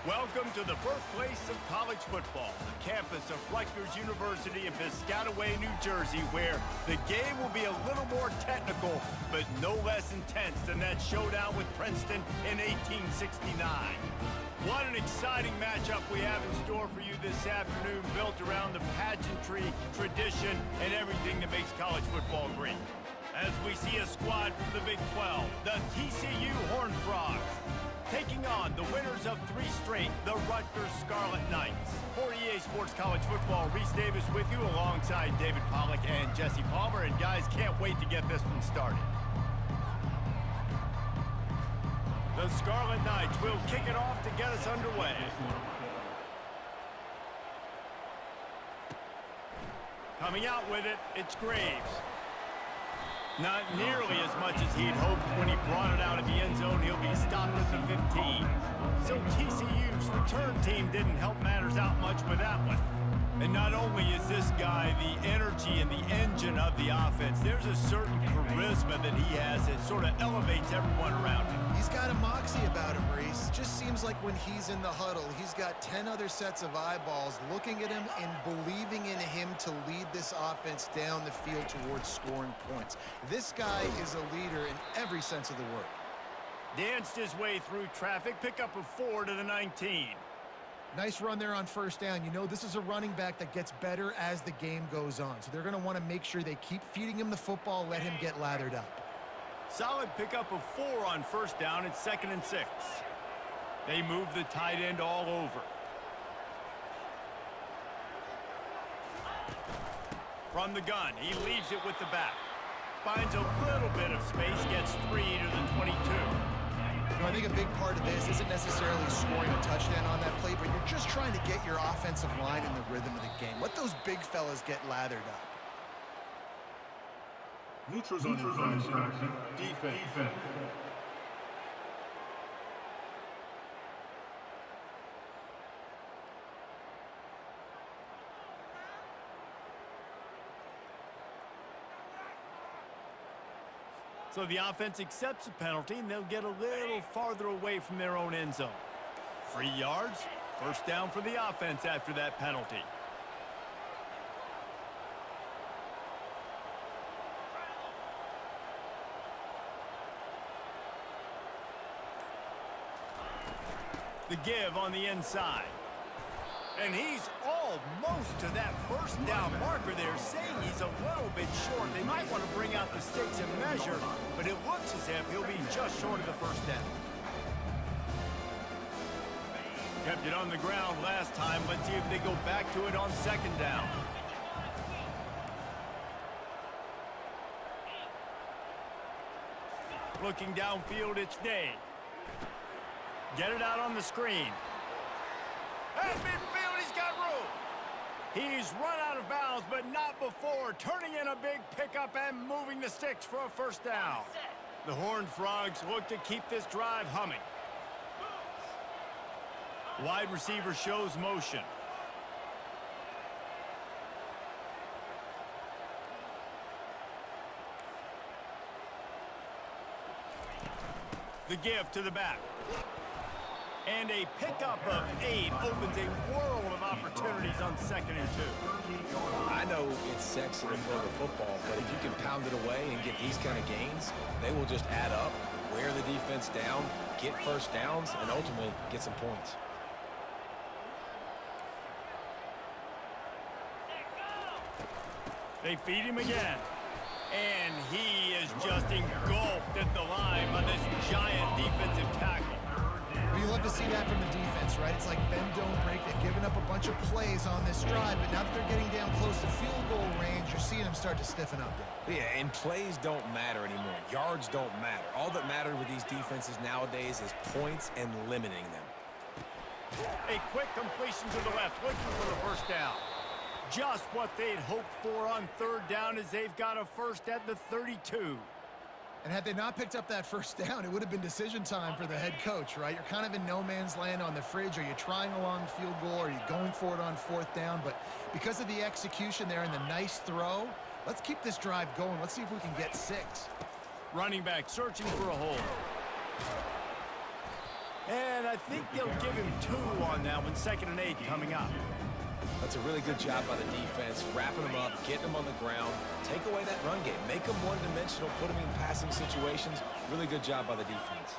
Welcome to the birthplace of college football, the campus of Rutgers University in Piscataway, New Jersey, where the game will be a little more technical, but no less intense than that showdown with Princeton in 1869. What an exciting matchup we have in store for you this afternoon, built around the pageantry, tradition, and everything that makes college football great. As we see a squad from the Big 12, the TCU Horned Frogs, taking on the winners of 3 straight, the Rutgers Scarlet Knights. For EA Sports College Football, Reese Davis with you alongside David Pollack and Jesse Palmer. And guys, can't wait to get this one started. The Scarlet Knights will kick it off to get us underway. Coming out with it, it's Graves. Not nearly as much as he'd hoped when he brought it out of the end zone. He'll be stopped at the 15. So TCU's return team didn't help matters out much with that one. And not only is this guy the energy and the engine of the offense, there's a certain charisma that he has that sort of elevates everyone around him. He's got a moxie about him, Reese. Just seems like when he's in the huddle, he's got 10 other sets of eyeballs looking at him and believing in him to lead this offense down the field towards scoring points. This guy is a leader in every sense of the word. Danced his way through traffic, pickup of 4 to the 19. Nice run there on first down. You know, this is a running back that gets better as the game goes on. So they're going to want to make sure they keep feeding him the football, let him get lathered up. Solid pickup of 4 on first down. It's 2nd and 6. They move the tight end all over. From the gun, he leaves it with the back. Finds a little bit of space, gets 3 to the 22. You know, I think a big part of this isn't necessarily scoring a touchdown on that play, but you're just trying to get your offensive line in the rhythm of the game. Let those big fellas get lathered up. Neutrals on defense. So the offense accepts the penalty, and they'll get a little farther away from their own end zone. 3 yards, first down for the offense after that penalty. The give on the inside. And he's almost to that first down marker there, saying he's a little bit short. They might want to bring out the sticks and measure, but it looks as if he'll be just short of the first down. Kept it on the ground last time. Let's see if they go back to it on 2nd down. Looking downfield, it's Day. Get it out on the screen. At midfield, he's got room. He's run out of bounds, but not before turning in a big pickup and moving the sticks for a first down. The Horned Frogs look to keep this drive humming. Wide receiver shows motion. The give to the back. And a pickup of 8 opens a world of opportunities on 2nd and 2. I know it's sexy to throw the football, but if you can pound it away and get these kind of gains, they will just add up, wear the defense down, get first downs, and ultimately get some points. They feed him again. And he is just engulfed at the line by this giant defensive tackle. You love to see that from the defense, right? It's like bend, don't break. They've given up a bunch of plays on this drive, but now that they're getting down close to field goal range, you're seeing them start to stiffen up there. Yeah, and plays don't matter anymore. Yards don't matter. All that matters with these defenses nowadays is points and limiting them. A quick completion to the left, looking for the first down. Just what they'd hoped for on 3rd down, as they've got a first at the 32. And had they not picked up that first down, it would have been decision time for the head coach, right? You're kind of in no man's land on the fridge. Are you trying a long field goal? Are you going for it on 4th down? But because of the execution there and the nice throw, let's keep this drive going. Let's see if we can get 6. Running back searching for a hole. And I think they'll give him 2 on that one, 2nd and 8 coming up. That's a really good job by the defense, wrapping them up, getting them on the ground, take away that run game, make them one-dimensional, put them in passing situations. Really good job by the defense.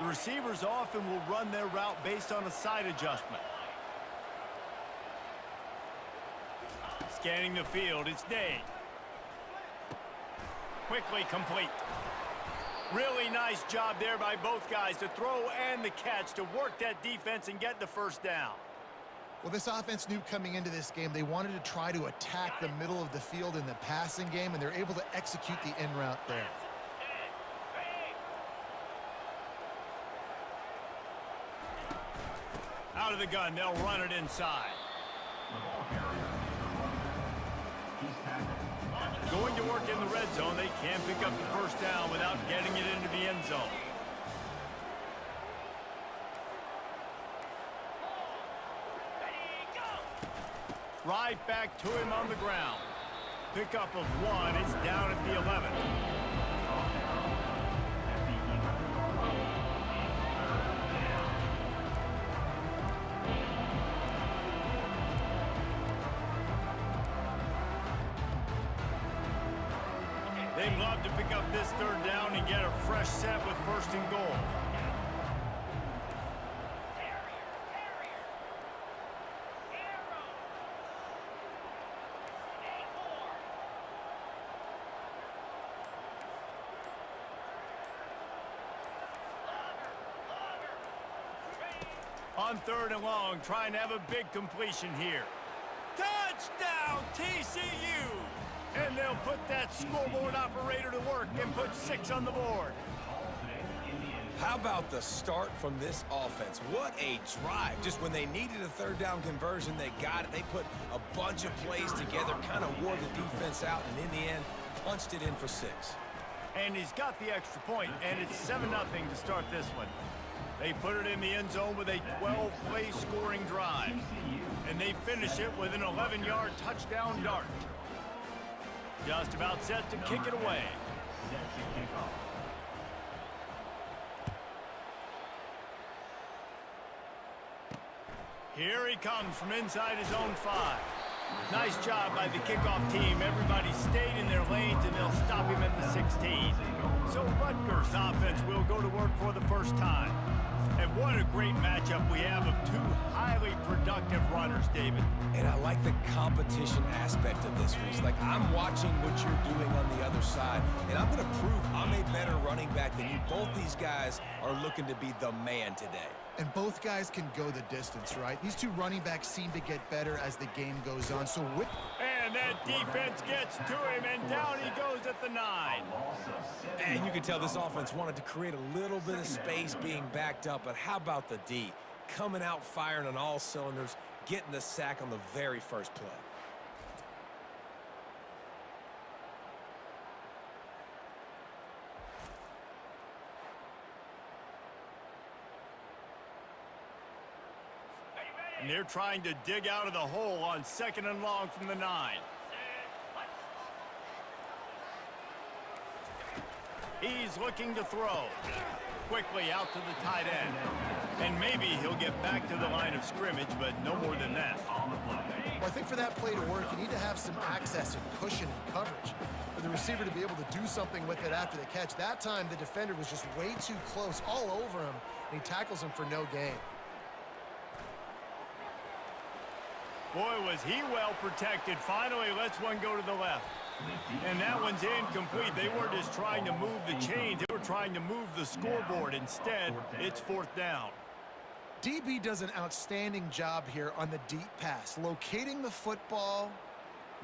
The receivers often will run their route based on a side adjustment. Scanning the field, it's Day. Quickly complete. Really nice job there by both guys to throw and the catch to work that defense and get the first down. Well, this offense knew coming into this game they wanted to try to attack the middle of the field in the passing game, and they're able to execute the in route there. Out of the gun, they'll run it inside. Going to work in the red zone, they can't pick up the first down without getting it into the end zone. Right back to him on the ground. Pickup of 1, it's down at the 11. They'd love to pick up this 3rd down and get a fresh set with 1st and goal. On 3rd and long, trying to have a big completion here. Touchdown, TCU! And they'll put that scoreboard operator to work and put 6 on the board. How about the start from this offense? What a drive. Just when they needed a 3rd down conversion, they got it. They put a bunch of plays together, kind of wore the defense out, and in the end, punched it in for 6. And he's got the extra point, and it's 7-0 to start this one. They put it in the end zone with a 12-play scoring drive. And they finish it with an 11-yard touchdown dart. Just about set to kick it away. Here he comes from inside his own 5. Nice job by the kickoff team. Everybody stayed in their lanes, and they'll stop him at the 16. So Rutgers offense will go to work for the first time. And what a great matchup we have of 2 highly productive runners, David. And I like the competition aspect of this, Reese. Like, I'm watching what you're doing on the other side, and I'm going to prove I'm a better running back than you. Both these guys are looking to be the man today. And both guys can go the distance, right? These 2 running backs seem to get better as the game goes on. So with and that defense gets to him, and down he goes at the 9. And you can tell this offense wanted to create a little bit of space being backed up, but how about the D? Coming out firing on all cylinders, getting the sack on the very first play. And they're trying to dig out of the hole on 2nd and long from the 9. He's looking to throw. Quickly out to the tight end. And maybe he'll get back to the line of scrimmage, but no more than that. Well, I think for that play to work, you need to have some access and cushion and coverage. For the receiver to be able to do something with it after the catch. That time, the defender was just way too close, all over him, and he tackles him for no gain. Boy, was he well protected. Finally lets one go to the left. And that one's incomplete. They weren't just trying to move the chains. They were trying to move the scoreboard. Instead, it's 4th down. DB does an outstanding job here on the deep pass. Locating the football,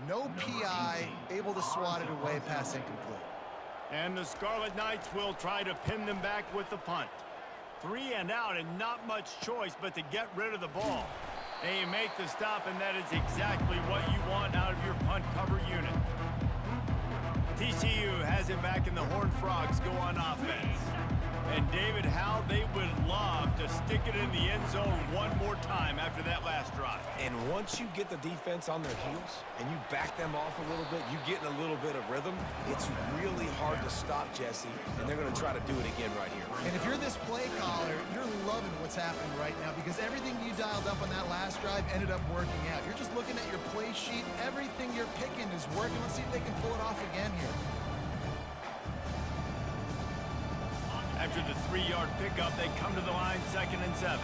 no PI, able to swat it away, pass incomplete. And the Scarlet Knights will try to pin them back with the punt. 3 and out, and not much choice but to get rid of the ball. They make the stop, and that is exactly what you want out of your punt cover unit. TCU has it back, and the Horned Frogs go on offense. And David, how they would love love to stick it in the end zone one more time after that last drive. And once you get the defense on their heels and you back them off a little bit, you get in a little bit of rhythm, it's really hard to stop, Jesse, and they're going to try to do it again right here. And if you're this play caller, you're loving what's happening right now because everything you dialed up on that last drive ended up working out. You're just looking at your play sheet. Everything you're picking is working. Let's see if they can pull it off again here. After the 3-yard pickup, they come to the line 2nd and 7.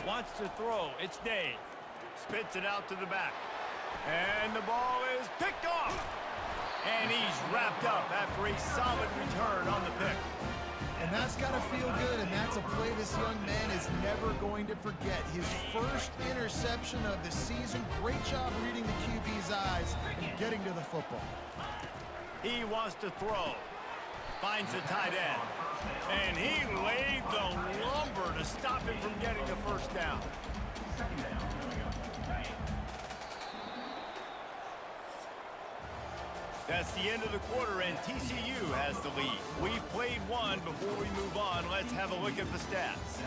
Wants to throw. It's Day. Spits it out to the back. And the ball is picked off. And he's wrapped up after a solid return on the pick. And that's got to feel good, and that's a play this young man is never going to forget. His first interception of the season. Great job reading the QB's eyes and getting to the football. He wants to throw. Finds the tight end. And he laid the lumber to stop him from getting the first down. That's the end of the quarter, and TCU has the lead. We've played one. Before we move on, let's have a look at the stats.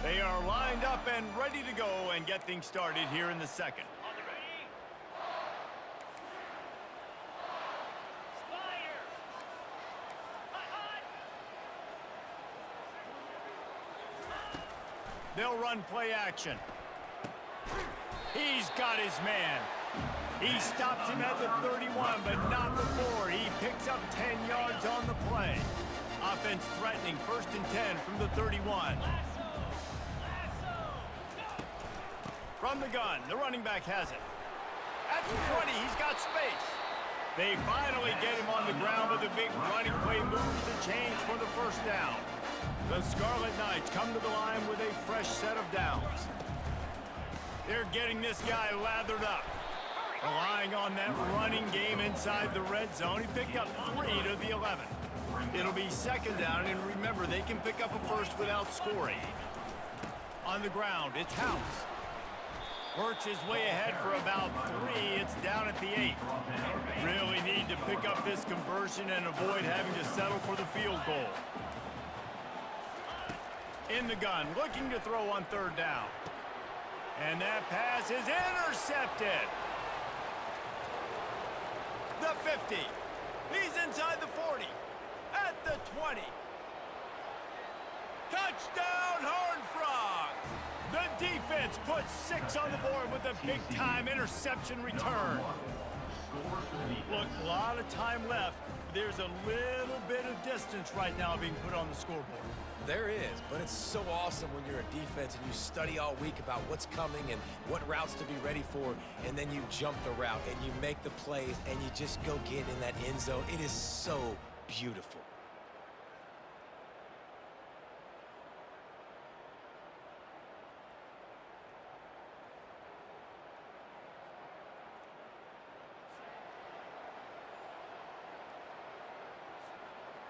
They are lined up and ready to go and get things started here in the second. They'll run play action. He's got his man. He stops him at the 31, but not before. He picks up 10 yards on the play. Offense threatening, 1st and 10 from the 31. From the gun, the running back has it. At the 20, he's got space. They finally get him on the ground, but the big running play moves the chains for the first down. The Scarlet Knights come to the line with a fresh set of downs. They're getting this guy lathered up. Relying on that running game inside the red zone. He picked up 3 to the 11. It'll be 2nd down, and remember, they can pick up a first without scoring. On the ground, it's House. Works his way ahead for about 3. It's down at the 8. Really need to pick up this conversion and avoid having to settle for the field goal. In the gun, looking to throw on 3rd down. And that pass is intercepted. The 50. He's inside the 40. At the 20. Touchdown, Horned Frogs! The defense puts 6 on the board with a big-time interception return. Look, a lot of time left. There's a little bit of distance right now being put on the scoreboard. There is, but it's so awesome when you're a defense and you study all week about what's coming and what routes to be ready for, and then you jump the route and you make the plays and you just go get in that end zone. It is so beautiful.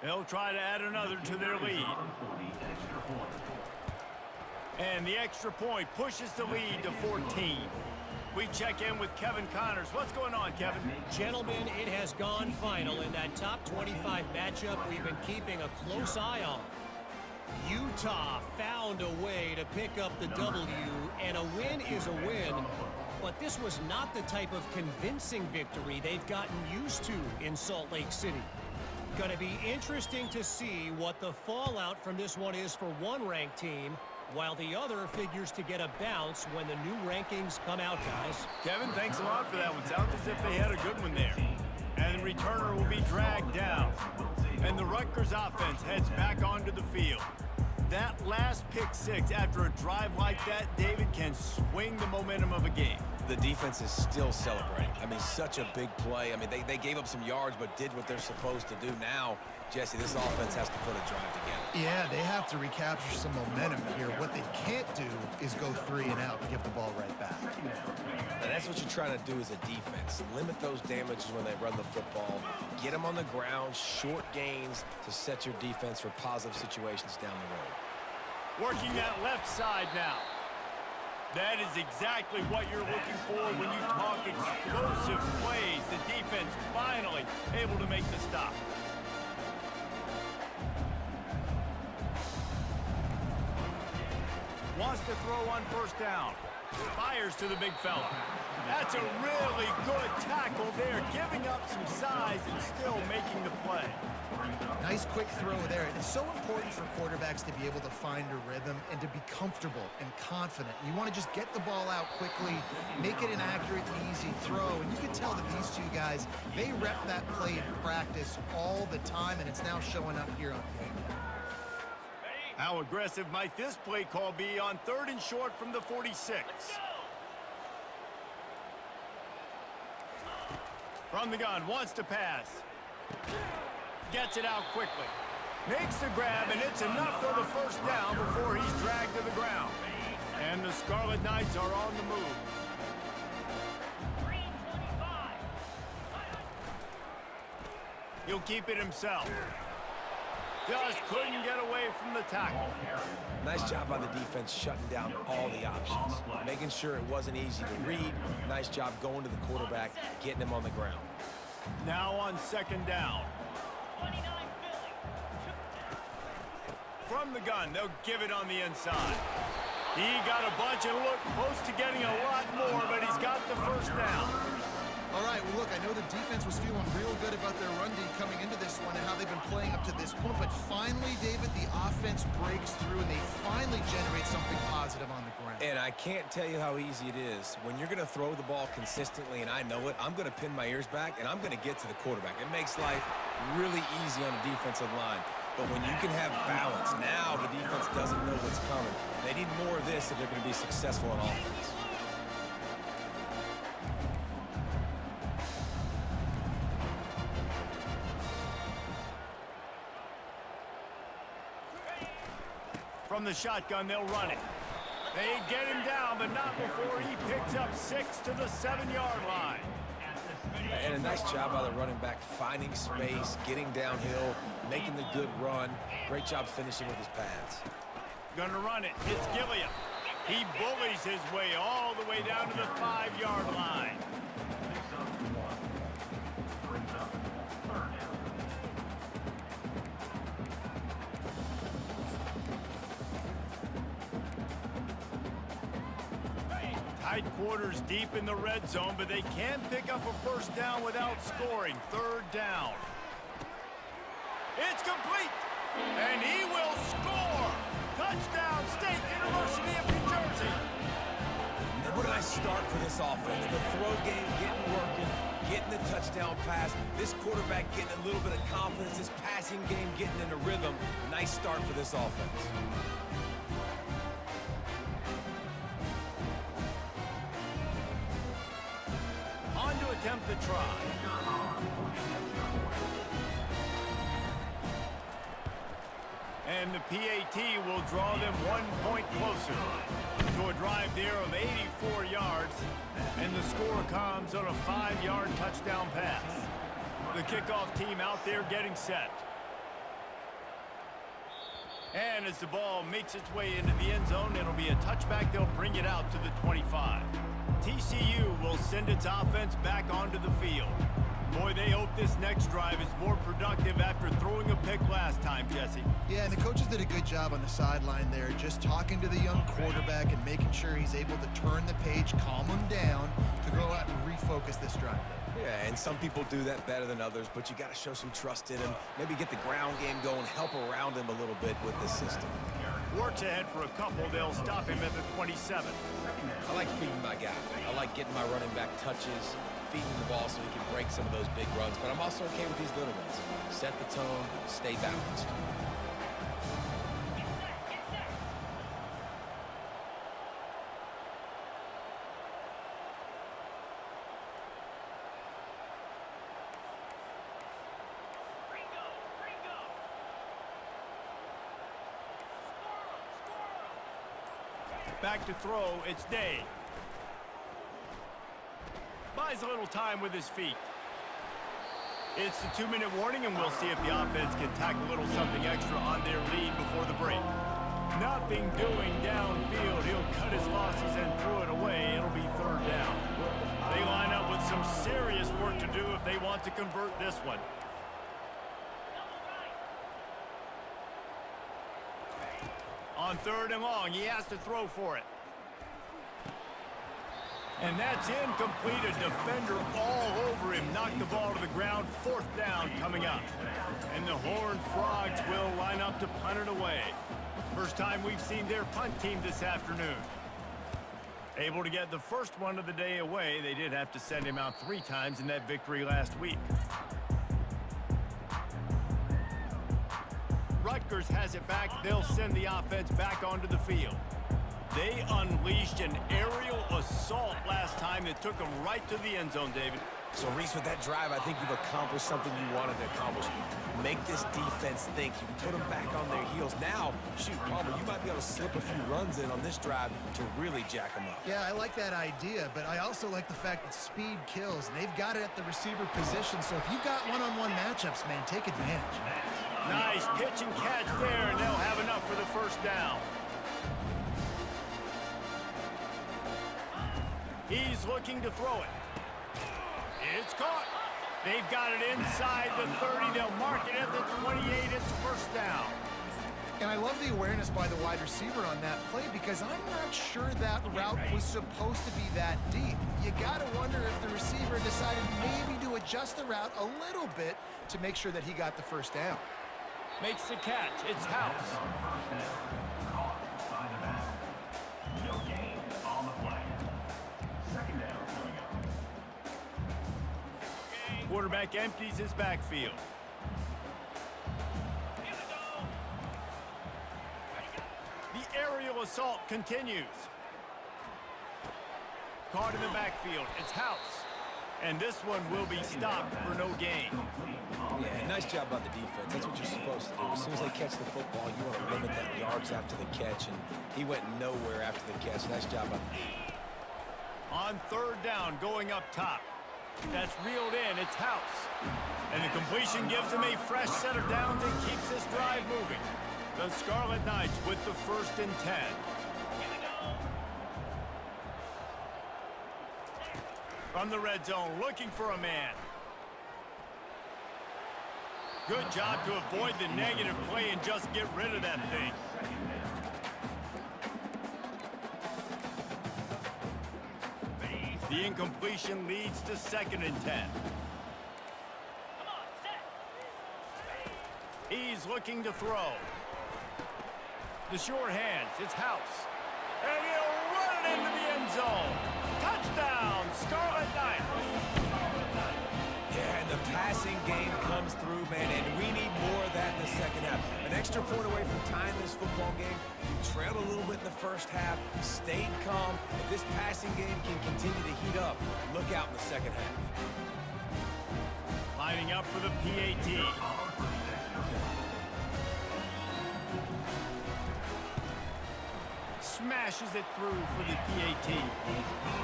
They'll try to add another to their lead. And the extra point pushes the lead to 14. We check in with Kevin Connors. What's going on, Kevin? Gentlemen, it has gone final in that top 25 matchup we've been keeping a close eye on. Utah found a way to pick up the W, and a win is a win. But this was not the type of convincing victory they've gotten used to in Salt Lake City. Going to be interesting to see what the fallout from this one is for one ranked team, while the other figures to get a bounce when the new rankings come out, guys. Kevin, thanks a lot for that one. Sounds as if they had a good one there. And the returner will be dragged down. And the Rutgers offense heads back onto the field. That last pick 6 after a drive like that, David, can swing the momentum of a game. The defense is still celebrating. I mean, such a big play. I mean, they gave up some yards but did what they're supposed to do. Now, Jesse, this offense has to put a drive together. Yeah, they have to recapture some momentum here. What they can't do is go 3 and out and give the ball right back. And that's what you're trying to do as a defense. Limit those damages when they run the football. Get them on the ground, short gains to set your defense for positive situations down the road. Working that left side now. That is exactly what you're looking for when you talk explosive plays. The defense finally able to make the stop. Wants to throw on first down. Fires to the big fella. That's a really good tackle there, giving up some size and still making the play. Nice quick throw there. It's so important for quarterbacks to be able to find a rhythm and to be comfortable and confident. You want to just get the ball out quickly, make it an accurate and easy throw. And you can tell that these two guys, they rep that play in practice all the time, and it's now showing up here on game day. How aggressive might this play call be on 3rd and short from the 46? From the gun, wants to pass. Gets it out quickly. Makes the grab, and it's enough for the first down before he's dragged to the ground. And the Scarlet Knights are on the move. He'll keep it himself. Just couldn't get away from the tackle. Nice job by the defense shutting down all the options, making sure it wasn't easy to read. Nice job going to the quarterback, getting him on the ground. Now on 2nd down. From the gun, they'll give it on the inside. He got a bunch and looked close to getting a lot more, but he's got the first down. All right, well, look, I know the defense was feeling real good about their run D coming into this one and how they've been playing up to this point, but finally, David, the offense breaks through and they finally generate something positive on the ground. And I can't tell you how easy it is. When you're going to throw the ball consistently, and I know it, I'm going to pin my ears back, and I'm going to get to the quarterback. It makes life really easy on the defensive line. But when you can have balance, now the defense doesn't know what's coming. They need more of this if they're going to be successful on offense. From the shotgun, they'll run it. They get him down, but not before he picks up 6 to the 7-yard line. And a nice job by the running back, finding space, getting downhill, making the good run. Great job finishing with his pads. Gonna run it. It's Gilliam. He bullies his way all the way down to the 5-yard line. Tight quarters deep in the red zone, but they can pick up a first down without scoring. 3rd down. It's complete, and he will score. Touchdown, State University of New Jersey. What a nice start for this offense. The throw game getting working, getting the touchdown pass. This quarterback getting a little bit of confidence. This passing game getting in a rhythm. Nice start for this offense. On to attempt the try. And the PAT will draw them 1 point closer to a drive there of 84 yards. And the score comes on a 5-yard touchdown pass. The kickoff team out there getting set. And as the ball makes its way into the end zone, it'll be a touchback. They'll bring it out to the 25. TCU will send its offense back onto the field. Boy, they hope this next drive is more productive after throwing a pick last time, Jesse. Yeah, and the coaches did a good job on the sideline there, just talking to the young quarterback and making sure he's able to turn the page, calm him down, to go out and refocus this drive. Yeah, and some people do that better than others, but you got to show some trust in him. Maybe get the ground game going, help around him a little bit with this system. Works ahead for a couple. They'll stop him at the 27. I like feeding my guy. I like getting my running back touches, feeding the ball so he can break some of those big runs, but I'm also okay with these little ones. Set the tone, stay balanced. Back to throw, it's Day. Buys a little time with his feet. It's the 2-minute warning, and we'll see if the offense can tack a little something extra on their lead before the break. Nothing doing downfield. He'll cut his losses and throw it away. It'll be third down. They line up with some serious work to do if they want to convert this one. On third and long, he has to throw for it. And that's incomplete. A defender all over him. Knocked the ball to the ground. Fourth down coming up. And the Horned Frogs will line up to punt it away. First time we've seen their punt team this afternoon. Able to get the first one of the day away. They did have to send him out 3 times in that victory last week. Rutgers has it back. They'll send the offense back onto the field. They unleashed an aerial assault last time that took them right to the end zone, David. So, Reese, with that drive, I think you've accomplished something you wanted to accomplish. Make this defense think. You put them back on their heels. Now, shoot, Palmer, you might be able to slip a few runs in on this drive to really jack them up. Yeah, I like that idea, but I also like the fact that speed kills. They've got it at the receiver position, so if you've got one-on-one matchups, man, take advantage. Nice pitch and catch there, and they'll have enough for the first down. He's looking to throw it. It's caught. They've got it inside the 30. They'll mark it at the 28. It's first down. And I love the awareness by the wide receiver on that play because I'm not sure that route was supposed to be that deep. You got to wonder if the receiver decided maybe to adjust the route a little bit to make sure that he got the first down. Makes the catch. It's House. Quarterback empties his backfield. The aerial assault continues. Caught in the backfield. It's House. And this one will be stopped for no gain. Yeah, nice job by the defense. That's what you're supposed to do. As soon as they catch the football, you want to limit that yards after the catch, and he went nowhere after the catch. Nice job by the defense. On third down, going up top. That's reeled in. It's House. And the completion gives him a fresh set of downs and keeps this drive moving. The Scarlet Knights with the 1st and 10. From the red zone, looking for a man. Good job to avoid the negative play and just get rid of that thing. The incompletion leads to 2nd and 10. He's looking to throw. The short hands, it's House. And he'll run it into the end zone. Touchdown, Scarlet Knights. Yeah, and the passing game comes through, man, and we need more of that in the second half. An extra point away from tying this football game. You trailed a little bit in the first half, stayed calm. If this passing game can continue to heat up, look out in the second half. Lining up for the PAT. Smashes it through for the PAT.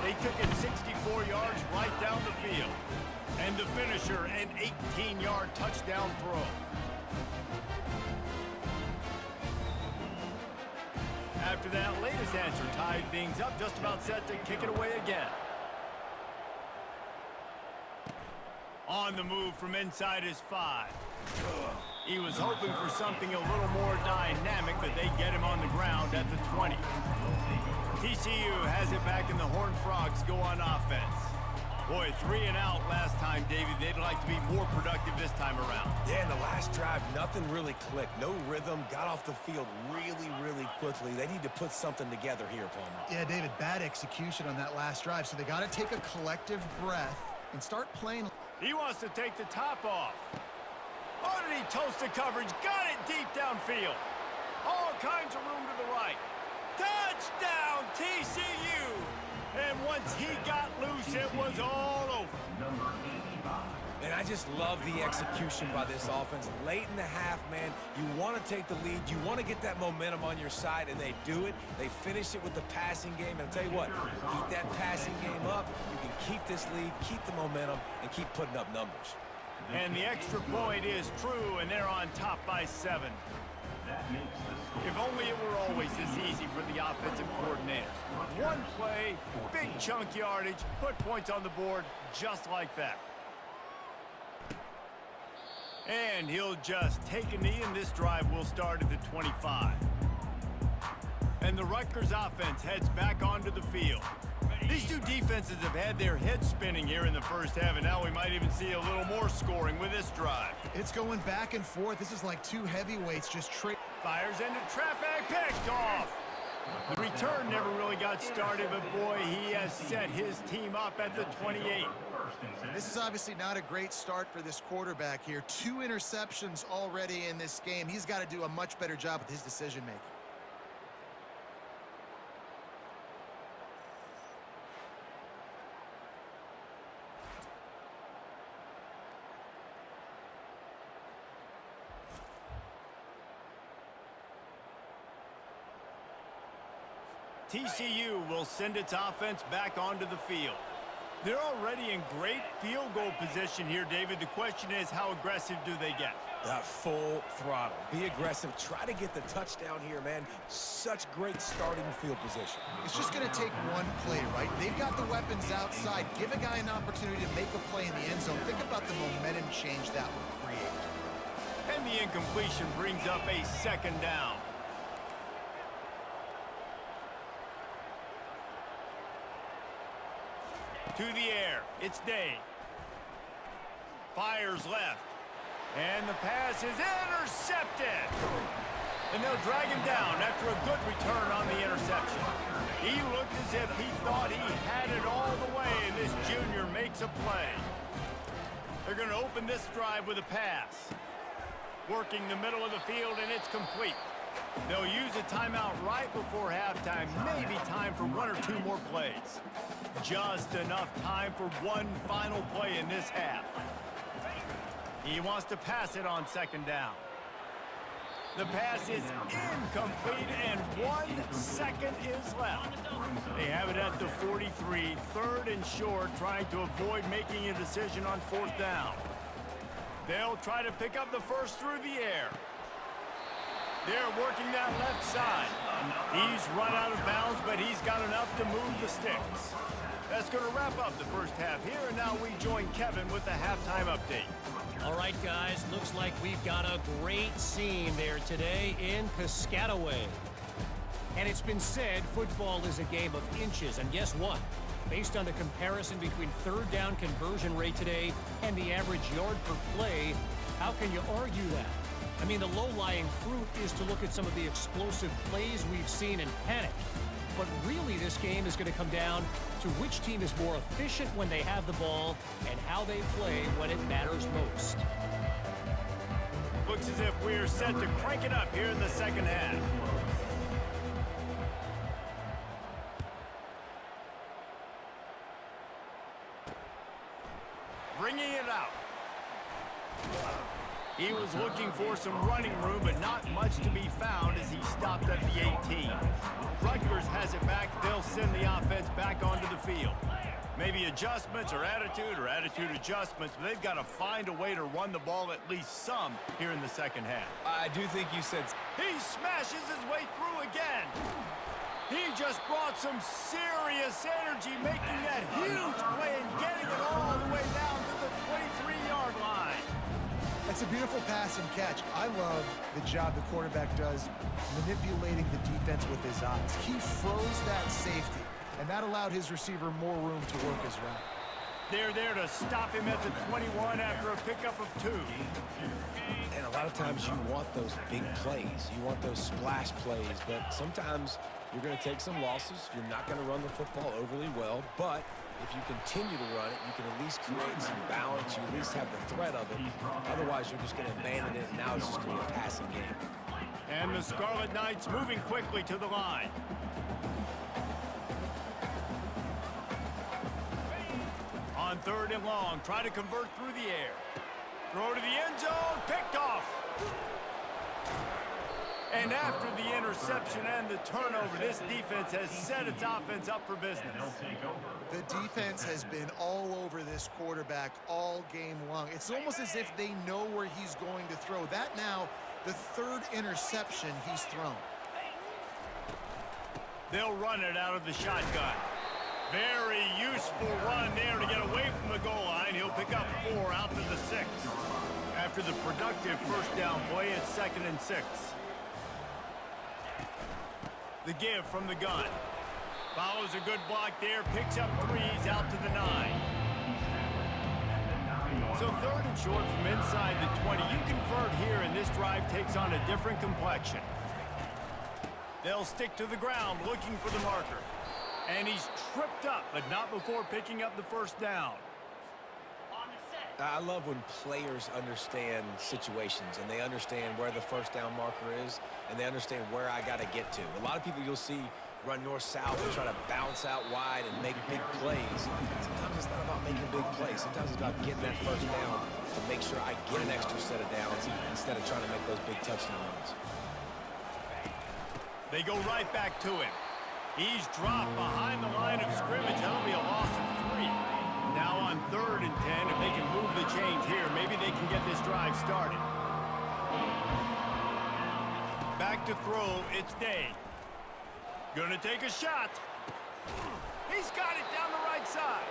They took it 64 yards right down the field. And the finisher, an 18-yard touchdown throw. After that latest answer tied things up, just about set to kick it away again. On the move from inside his 5. He was hoping for something a little more dynamic, but they get him on the ground at the 20. TCU has it back, and the Horned Frogs go on offense. Boy, 3 and out last time, David. They'd like to be more productive this time around. Yeah, in the last drive, nothing really clicked. No rhythm, got off the field really quickly. They need to put something together here, Palmer. Yeah, David, bad execution on that last drive, so they got to take a collective breath and start playing. He wants to take the top off. Oh, did he toast the coverage? Got it deep downfield. All kinds of room to the right. Touchdown, TCU! And once he got loose, it was all over. And I just love the execution by this offense. Late in the half, man, you want to take the lead. You want to get that momentum on your side, and they do it. They finish it with the passing game. And I'll tell you what, keep that passing game up. You can keep this lead, keep the momentum, and keep putting up numbers. And the extra point is true, and they're on top by 7. If only it were always this easy for the offensive coordinators. One play, big chunk yardage, put points on the board just like that. And he'll just take a knee, and this drive will start at the 25. And the Rutgers offense heads back onto the field. These two defenses have had their heads spinning here in the first half, and now we might even see a little more scoring with this drive. It's going back and forth. This is like two heavyweights just fires into traffic, picked off. The return never really got started, but boy, he has set his team up at the 28. This is obviously not a great start for this quarterback here. 2 interceptions already in this game. He's got to do a much better job with his decision-making. TCU will send its offense back onto the field. They're already in great field goal position here, David. The question is, how aggressive do they get? Full throttle. Be aggressive. Try to get the touchdown here, man. Such great starting field position. It's just going to take one play, right? They've got the weapons outside. Give a guy an opportunity to make a play in the end zone. Think about the momentum change that would create. And the incompletion brings up a second down. To the air, it's Day. Fires left. And the pass is intercepted. And they'll drag him down after a good return on the interception. He looked as if he thought he had it all the way, and this junior makes a play. They're going to open this drive with a pass. Working the middle of the field, and it's complete. They'll use a timeout right before halftime. Maybe time for 1 or 2 more plays. Just enough time for one final play in this half. He wants to pass it on second down. The pass is incomplete, and 1 second is left. They have it at the 43, 3rd and short, trying to avoid making a decision on 4th down. They'll try to pick up the first through the air. They're working that left side. He's run out of bounds, but he's got enough to move the sticks. That's going to wrap up the first half here, and now we join Kevin with the halftime update. All right, guys, looks like we've got a great scene there today in Piscataway. And it's been said football is a game of inches, and guess what? Based on the comparison between 3rd down conversion rate today and the average yard per play, how can you argue that? I mean, the low-lying fruit is to look at some of the explosive plays we've seen in panic. But really, this game is going to come down to which team is more efficient when they have the ball and how they play when it matters most. Looks as if we're set to crank it up here in the second half. Bringing it out. He was looking for some running room, but not much to be found as he stopped at the 18. Rutgers has it back. They'll send the offense back onto the field. Maybe adjustments or attitude adjustments, but they've got to find a way to run the ball at least some here in the second half. I do think you said... He smashes his way through again. He just brought some serious energy, making that huge play and getting it all the way down to the 23-yard line. That's a beautiful pass and catch. I love the job the quarterback does manipulating the defense with his eyes. He froze that safety, and that allowed his receiver more room to work his route. They're there to stop him at the 21 after a pickup of 2. And a lot of times you want those big plays. You want those splash plays, but sometimes you're going to take some losses. You're not going to run the football overly well, but if you continue to run it, you can at least create some balance. You at least have the threat of it. Otherwise, you're just going to abandon it, and now it's just going to be a passing game. And the Scarlet Knights moving quickly to the line. On 3rd and long, try to convert through the air. Throw to the end zone, picked off. And after the interception and the turnover, this defense has set its offense up for business. The defense has been all over this quarterback all game long. It's almost as if they know where he's going to throw. That now the third interception he's thrown. They'll run it out of the shotgun. Very useful run there to get away from the goal line. He'll pick up 4 out to the 6. After the productive first down play, it's 2nd and 6. The give from the gun. Follows a good block there, picks up 3s out to the 9. So 3rd and short from inside the 20. You convert here, and this drive takes on a different complexion. They'll stick to the ground looking for the marker. And he's tripped up, but not before picking up the first down. I love when players understand situations and they understand where the first down marker is and they understand where I got to get to. A lot of people you'll see run north-south and try to bounce out wide and make big plays. Sometimes it's not about making big plays. Sometimes it's about getting that first down to make sure I get an extra set of downs instead of trying to make those big touchdown runs. They go right back to him. He's dropped behind the line of scrimmage. That'll be a loss of 3. Now on 3rd and 10, if they can move the chains here, maybe they can get this drive started. Back to throw, it's Day. Gonna take a shot. He's got it down the right side.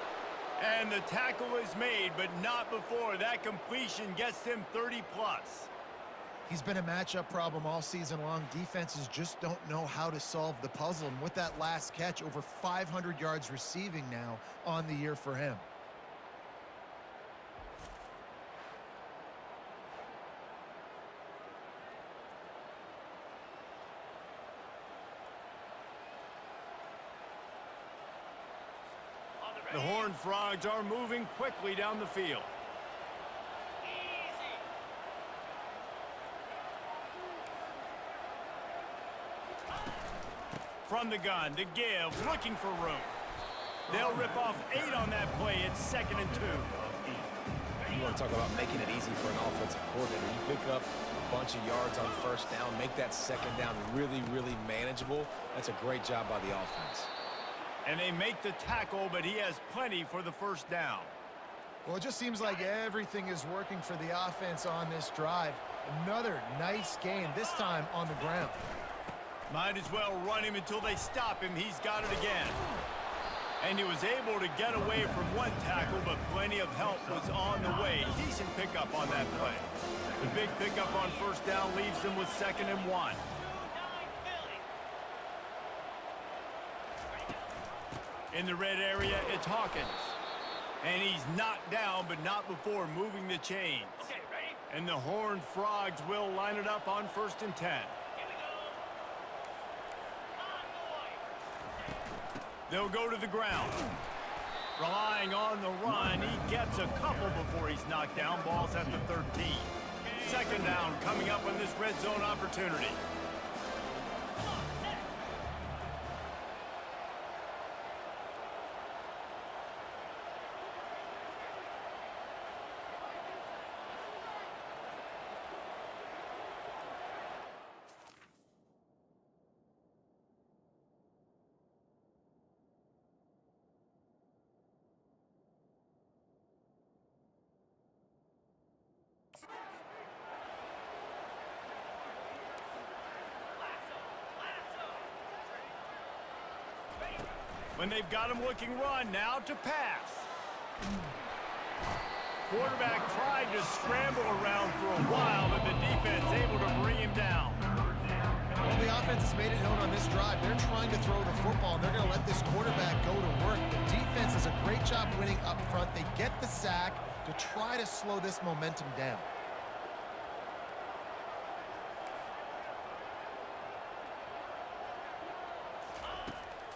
And the tackle is made, but not before that completion gets him 30+. He's been a matchup problem all season long. Defenses just don't know how to solve the puzzle. And with that last catch, over 500 yards receiving now on the year for him. The Horned Frogs are moving quickly down the field. From the gun, to give, looking for room. They'll rip off 8 on that play. It's 2nd and 2. You want to talk about making it easy for an offensive coordinator. You pick up a bunch of yards on first down, make that second down really, really manageable. That's a great job by the offense. And they make the tackle, but he has plenty for the first down. Well, it just seems like everything is working for the offense on this drive. Another nice gain, this time on the ground. Might as well run him until they stop him. He's got it again. And he was able to get away from one tackle, but plenty of help was on the way. Decent pickup on that play. The big pickup on first down leaves them with 2nd and 1. In the red area, it's Hawkins. And he's knocked down, but not before moving the chains. And the Horned Frogs will line it up on 1st and 10. They'll go to the ground. Relying on the run, he gets a couple before he's knocked down. Ball's at the 13. 2nd down coming up on this red zone opportunity. When they've got him looking run, now to pass. Quarterback tried to scramble around for a while, but the defense able to bring him down. Well, the offense has made it known on this drive. They're trying to throw the football, and they're going to let this quarterback go to work. The defense does a great job winning up front. They get the sack to try to slow this momentum down.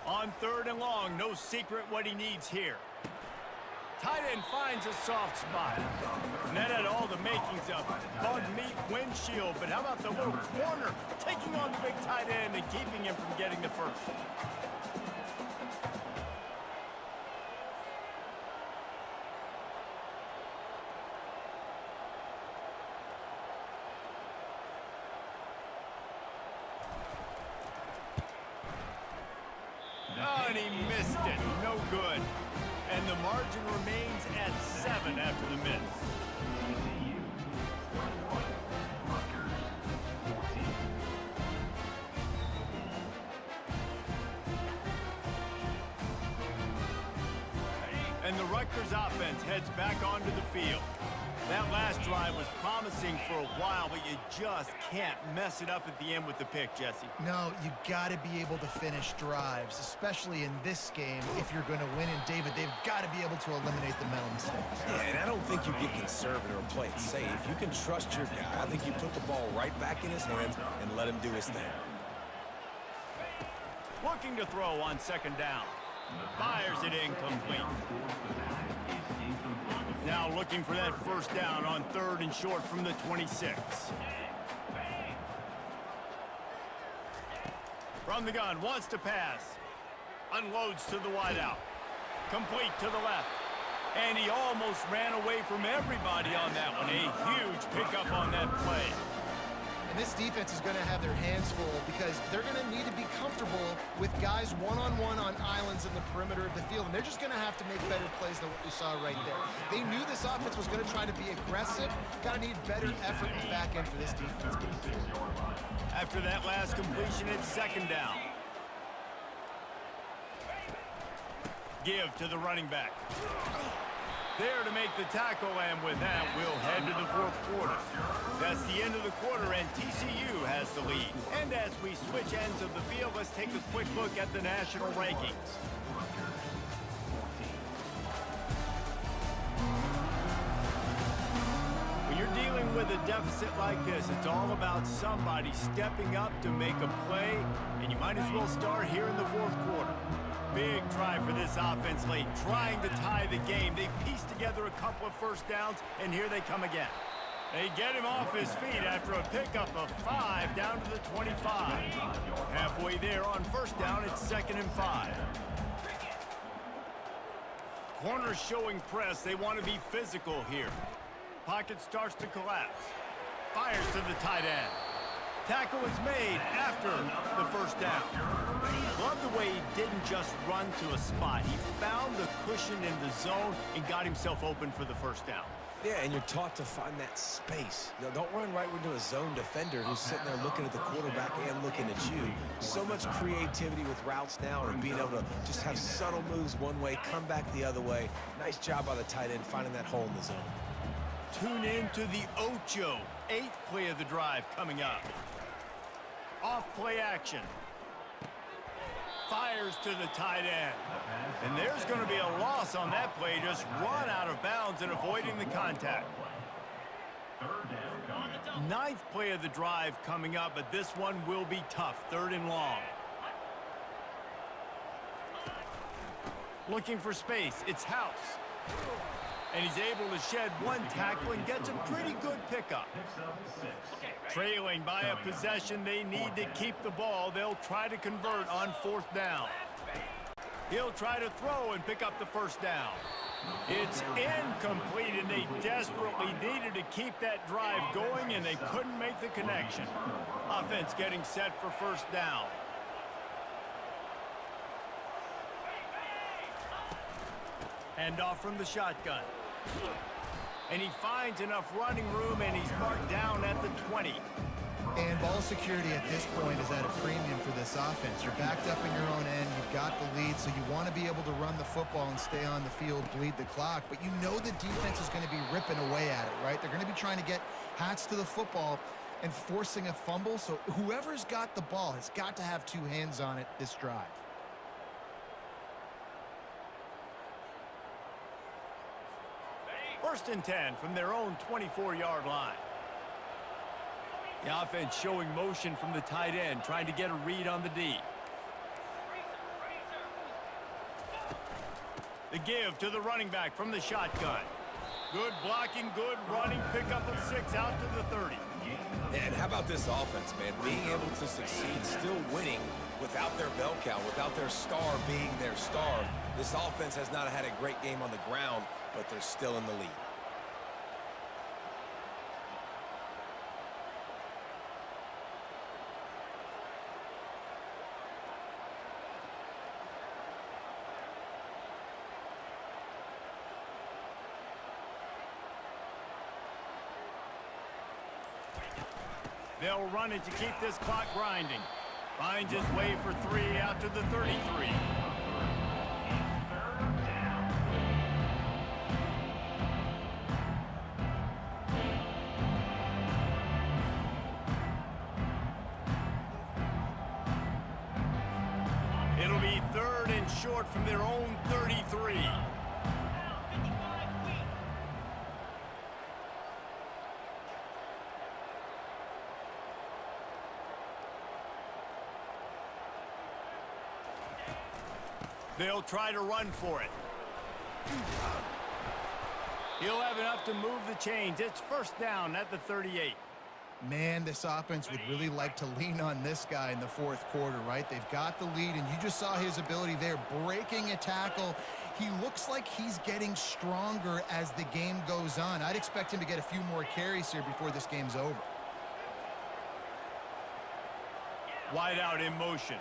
On 3rd and long, no secret what he needs here. Tight end finds a soft spot. And that had all the makings of bug meat windshield, but how about the little corner taking on the big tight end and keeping him from getting the first? Oh, and he missed it. No good. And the margin remains at 7 after the miss. And the Rutgers offense heads back onto the field. That last drive was promising for a while, but you just can't mess it up at the end with the pick, Jesse. No, you got to be able to finish drives, especially in this game if you're going to win. And, David, they've got to be able to eliminate the mental mistakes. Yeah, and I don't think you get conservative or play it safe. You can trust your guy. I think you put the ball right back in his hands and let him do his thing. Looking to throw on second down. Fires it incomplete. Now looking for that first down on 3rd and short from the 26. From the gun, wants to pass. Unloads to the wideout. Complete to the left. And he almost ran away from everybody on that one. A huge pickup on that play. And this defense is going to have their hands full because they're going to need to be comfortable with guys one-on-one on islands in the perimeter of the field. And they're just going to have to make better plays than what we saw right there. They knew this offense was going to try to be aggressive. Got to need better effort in the back end for this defense. After that last completion, it's second down. Give to the running back. There to make the tackle, and with that, we'll head to the 4th quarter. That's the end of the quarter, and TCU has the lead. And as we switch ends of the field, let's take a quick look at the national rankings. When you're dealing with a deficit like this, it's all about somebody stepping up to make a play, and you might as well start here in the 4th quarter. Big drive for this offense late, trying to tie the game. They pieced together a couple of first downs, and here they come again. They get him off his feet after a pickup of 5 down to the 25. Halfway there on first down, it's 2nd and 5. Corners showing press. They want to be physical here. Pocket starts to collapse. Fires to the tight end. Tackle is made after the first down. Love the way he didn't just run to a spot. He found the cushion in the zone and got himself open for the first down. Yeah, and you're taught to find that space. You know, don't run right into a zone defender who's sitting there looking at the quarterback and looking at you. So much creativity with routes now and being able to just have subtle moves one way, come back the other way. Nice job by the tight end finding that hole in the zone. Tune in to the Ocho. 8th play of the drive coming up. Off play action. Fires to the tight end. And there's going to be a loss on that play. Just run out of bounds and avoiding the contact. 9th play of the drive coming up, but this one will be tough. 3rd and long. Looking for space. It's House. And he's able to shed one tackle and gets a pretty good pickup. Trailing by a possession, they need to keep the ball. They'll try to convert on 4th down. He'll try to throw and pick up the first down. It's incomplete, and they desperately needed to keep that drive going, and they couldn't make the connection. Offense getting set for first down. Handoff from the shotgun. And he finds enough running room, and he's marked down at the 20. And ball security at this point is at a premium for this offense. You're backed up in your own end. You've got the lead, so you want to be able to run the football and stay on the field, bleed the clock. But you know the defense is going to be ripping away at it, right? They're going to be trying to get Hats to the football and forcing a fumble. So whoever's got the ball has got to have 2 hands on it this drive. First and 10 from their own 24-yard line. The offense showing motion from the tight end, trying to get a read on the D. The give to the running back from the shotgun. Good blocking, good running, pickup of 6 out to the 30. And how about this offense, man? Being able to succeed, still winning without their bell cow, without their star being their star. This offense has not had a great game on the ground, but they're still in the lead. They'll run it to keep this clock grinding. Finds his way for 3 out to the 33. It'll be 3rd and short from their own 33. They'll try to run for it. He'll have enough to move the chains. It's 1st down at the 38. Man, this offense would really like to lean on this guy in the 4th quarter, right? They've got the lead, and you just saw his ability there, breaking a tackle. He looks like he's getting stronger as the game goes on. I'd expect him to get a few more carries here before this game's over. Wide out in motion.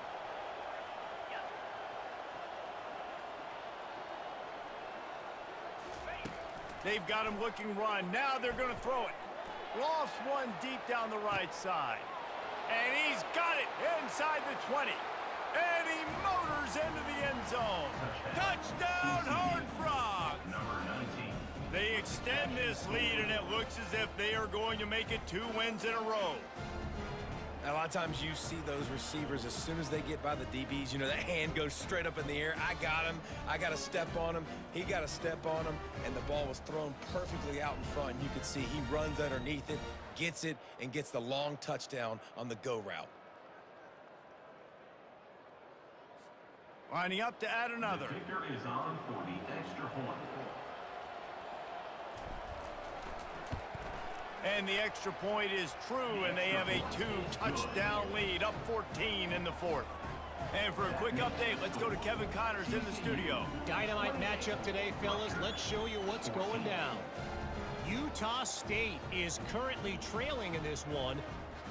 They've got him looking run. Now they're going to throw it. Lofts one deep down the right side. And he's got it inside the 20. And he motors into the end zone. Touchdown, Horned Frogs! They extend this lead, and it looks as if they are going to make it 2 wins in a row. A lot of times you see those receivers, as soon as they get by the DBs, you know, that hand goes straight up in the air. I got him. I got to step on him. He got to step on him, and the ball was thrown perfectly out in front. You can see he runs underneath it, gets it, and gets the long touchdown on the go route. Lining up to add another. The kicker is on for the extra point. And the extra point is true, and they have a 2-touchdown lead, up 14 in the 4th. And for a quick update, let's go to Kevin Connors in the studio. Dynamite matchup today, fellas. Let's show you what's going down. Utah State is currently trailing in this one,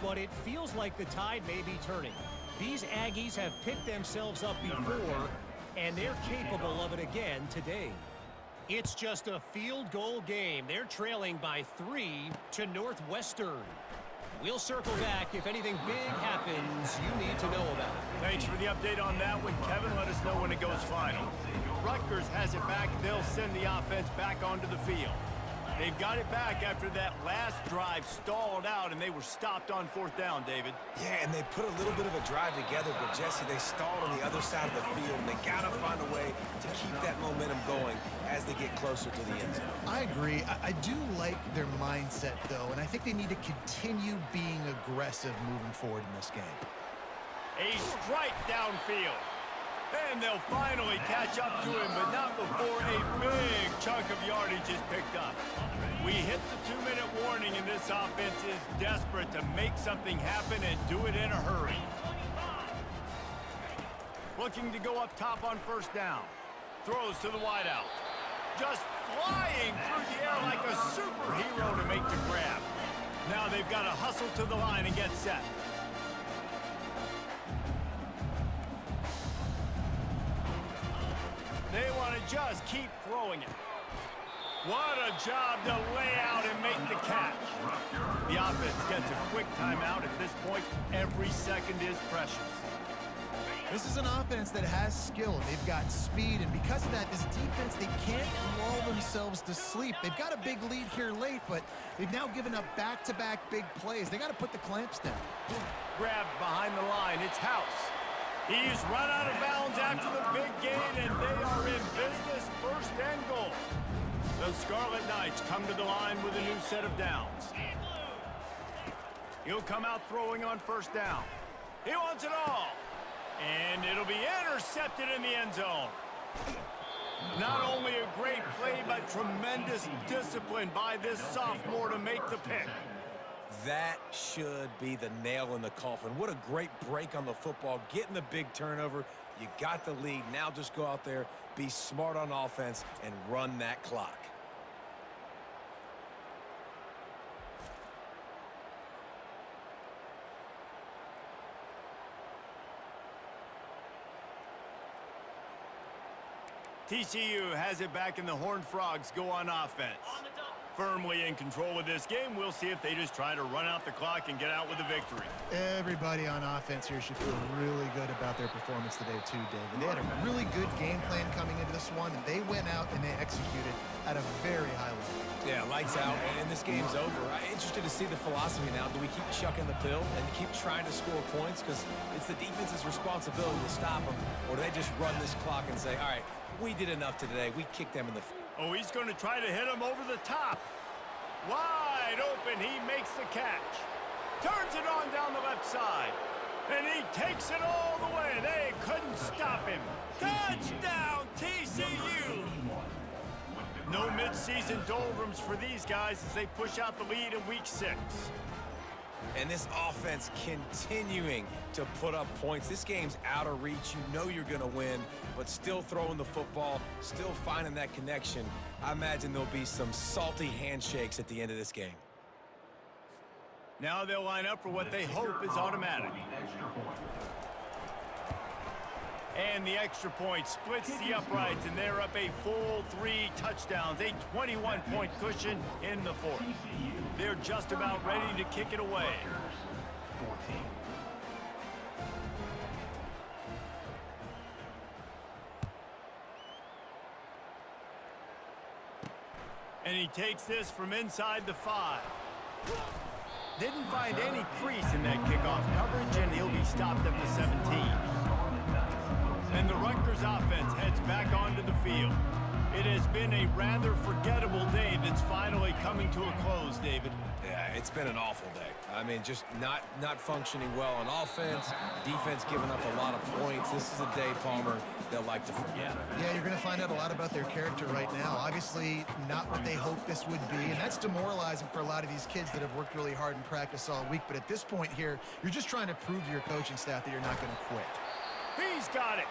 but it feels like the tide may be turning. These Aggies have picked themselves up before, and they're capable of it again today. It's just a field goal game. They're trailing by 3 to Northwestern. We'll circle back if anything big happens you need to know about. Thanks for the update on that one, Kevin. Let us know when it goes final. Rutgers has it back. They'll send the offense back onto the field. They've got it back after that last drive stalled out, and they were stopped on 4th down, David. Yeah, and they put a little bit of a drive together, but, Jesse, they stalled on the other side of the field, and they got to find a way to keep that momentum going as they get closer to the end zone. I agree. I do like their mindset, though, and I think they need to continue being aggressive moving forward in this game. A strike downfield. And they'll finally catch up to him, but not before a big chunk of yardage is picked up. We hit the 2-minute warning, and this offense is desperate to make something happen and do it in a hurry. Looking to go up top on 1st down. Throws to the wideout. Just flying through the air like a superhero to make the grab. Now they've got to hustle to the line and get set. They want to just keep throwing it. What a job to lay out and make the catch. The offense gets a quick timeout. At this point, every second is precious. This is an offense that has skill. They've got speed, and because of that, this defense, they can't lull themselves to sleep. They've got a big lead here late, but they've now given up back-to-back big plays. They got to put the clamps down. Grabbed behind the line. It's House. He's run out of bounds after the big gain, and they are in business, 1st and goal. The Scarlet Knights come to the line with a new set of downs. He'll come out throwing on 1st down. He wants it all. And it'll be intercepted in the end zone. Not only a great play, but tremendous discipline by this sophomore to make the pick. That should be the nail in the coffin. What a great break on the football, getting the big turnover. You got the lead. Now just go out there, be smart on offense, and run that clock. TCU has it back, and the Horned Frogs go on offense. Firmly in control of this game, we'll see if they just try to run out the clock and get out with a victory. Everybody on offense here should feel really good about their performance today too, David. They had a really good game plan coming into this one, and they went out and they executed at a very high level. Yeah, lights out, and this game's over. I'm interested to see the philosophy now. Do we keep chucking the pill and keep trying to score points? Because it's the defense's responsibility to stop them, or do they just run this clock and say, all right, we did enough today. We kicked them in the... Oh, he's going to try to hit him over the top. Wide open, he makes the catch. Turns it on down the left side. And he takes it all the way. They couldn't stop him. Touchdown, TCU! No midseason doldrums for these guys as they push out the lead in Week 6. And this offense continuing to put up points. This game's out of reach. You know you're going to win, but still throwing the football, still finding that connection. I imagine there'll be some salty handshakes at the end of this game. Now they'll line up for what they hope is automatic. And the extra point splits the uprights, and they're up a full 3 touchdowns, a 21-point cushion in the fourth. They're just about ready to kick it away. And he takes this from inside the 5. Didn't find any crease in that kickoff coverage, and he'll be stopped at the 17. And the Rutgers offense heads back onto the field. It has been a rather forgettable day that's finally coming to a close, David. Yeah, it's been an awful day. I mean, just not functioning well on offense, defense giving up a lot of points. This is a day, Palmer, they'll like to forget. Yeah, you're going to find out a lot about their character right now. Obviously, not what they hoped this would be, and that's demoralizing for a lot of these kids that have worked really hard in practice all week. But at this point here, you're just trying to prove to your coaching staff that you're not going to quit. He's got it.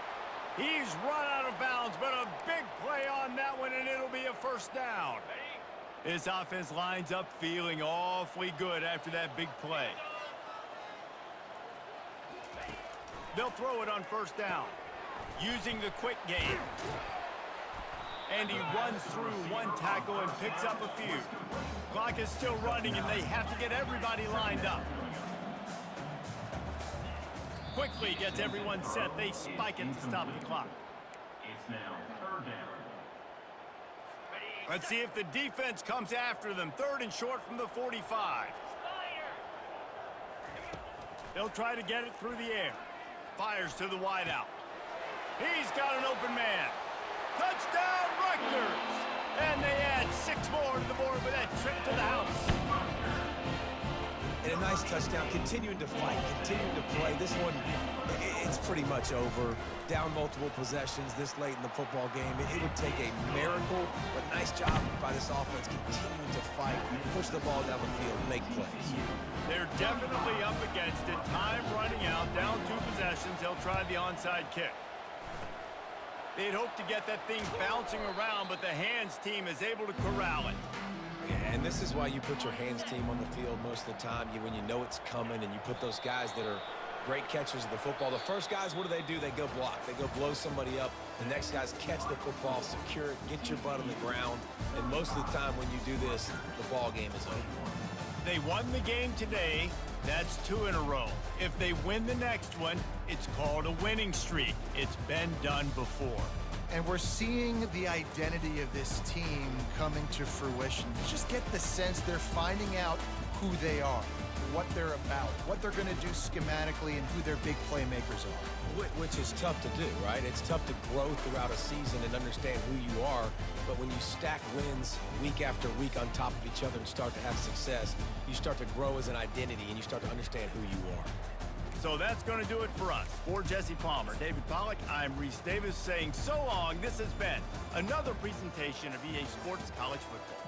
He's run out of bounds, but a big play on that one, and it'll be a first down. His offense lines up feeling awfully good after that big play. They'll throw it on first down, using the quick game. And he runs through one tackle and picks up a few. Clock is still running, and they have to get everybody lined up. Quickly gets everyone set. They spike it to stop the clock. It's now third down. Let's see if the defense comes after them. 3rd and short from the 45. They'll try to get it through the air. Fires to the wideout. He's got an open man. Touchdown, Rutgers! And they add 6 more to the board with that trip to the house. And a nice touchdown, continuing to fight, continuing to play. This one, it's pretty much over. Down multiple possessions this late in the football game. It would take a miracle, but nice job by this offense continuing to fight, push the ball down the field, make plays. They're definitely up against it. Time running out, down 2 possessions. They'll try the onside kick. They'd hope to get that thing bouncing around, but the hands team is able to corral it. Yeah, and this is why you put your hands team on the field most of the time. When you know it's coming, and you put those guys that are great catchers of the football. The first guys, what do? They go block. They go blow somebody up. The next guys catch the football, secure it, get your butt on the ground. And most of the time when you do this, the ball game is over. They won the game today. That's 2 in a row. If they win the next one, it's called a winning streak. It's been done before. And we're seeing the identity of this team coming to fruition. You just get the sense they're finding out who they are, what they're about, what they're going to do schematically, and who their big playmakers are. Which is tough to do, right? It's tough to grow throughout a season and understand who you are. But when you stack wins week after week on top of each other and start to have success, you start to grow as an identity and you start to understand who you are. So that's going to do it for us. For Jesse Palmer, David Pollack, I'm Reese Davis saying so long. This has been another presentation of EA Sports College Football.